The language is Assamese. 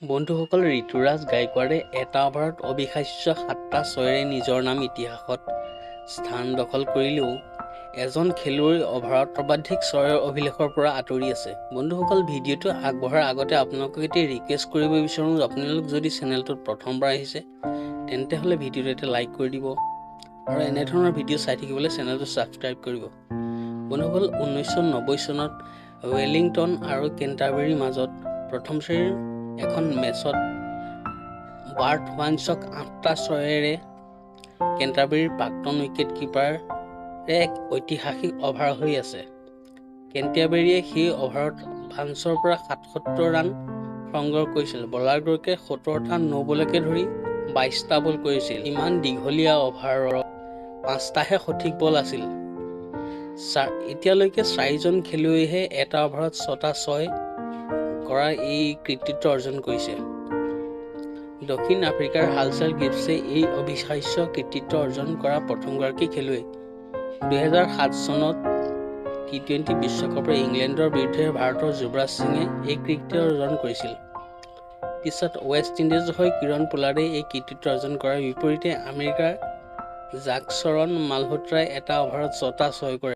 বন্ধুসকল, ঋতুৰাজ গায়কোৱাড়ে এটা অভাৰত অবিশ্বাস্য 7টা ছয়েৰে নিজৰ নাম ইতিহাসত স্থান দখল কৰিলেও এজন খেলুৱৈ অভাৰত সৰ্বাধিক ছয়ৰ অভিলেখৰ পৰা আঁতৰি আছে। বন্ধুসকল, ভিডিঅ'টো আগবঢ়াৰ আগতে আপোনালোকক এটি ৰিকুৱেষ্ট কৰিব বিচাৰোঁ, আপোনালোক যদি চেনেলটোত প্ৰথমবাৰ আহিছে তেন্তে হ'লে ভিডিঅ'টো এটা লাইক কৰি দিব আৰু এনেধৰণৰ ভিডিঅ' চাই থাকিবলৈ চেনেলটো ছাবস্ক্ৰাইব কৰিব। বন্ধুসকল, 1990 চনত ৱেলিংটন আৰু কেণ্টাৰবেৰীৰ মাজত প্ৰথম শ্ৰেণীৰ এখন মেচত বাৰ্ট ৱাইনছক 8টা ছয়েৰে কেণ্টাৰবেৰীৰ প্ৰাক্তন উইকেট কিপাৰে এক ঐতিহাসিক অভাৰ হৈ আছে। কেণ্টাৰবেৰীয়ে সেই অভাৰত ৱাইনছৰ পৰা 77 ৰান সংগ্ৰহ কৰিছিল। বলাৰগৰাকীয়ে 17টা ন' বলকে ধৰি 22টা বল কৰিছিল। ইমান দীঘলীয়া অভাৰৰ 5টাহে সঠিক বল আছিল। এতিয়ালৈকে 4জন খেলুৱৈহে এটা অভাৰত 6টা ছয় কৰা এই কৃতিত্ব অৰ্জন কৰিছে। দক্ষিণ আফ্ৰিকাৰ হালচেল গিবছে এই অবিশ্বাস্য কৃতিত্ব অৰ্জন কৰা প্ৰথমগৰাকী খেলুৱৈ। 2007 চনত টি20 বিশ্বকাপৰ ইংলেণ্ডৰ বিৰুদ্ধে ভাৰতৰ যুৱৰাজ সিঙে এই কৃতিত্ব অৰ্জন কৰিছিল। পিছত ৱেষ্ট ইণ্ডিজৰ হৈ কিৰণ পোলাৰ্ডে এই কৃতিত্ব অৰ্জন কৰাৰ বিপৰীতে আমেৰিকাৰ জাকশ্বৰণ মালহোত্ৰাই এটা অভাৰত 6টা ছয় কৰে।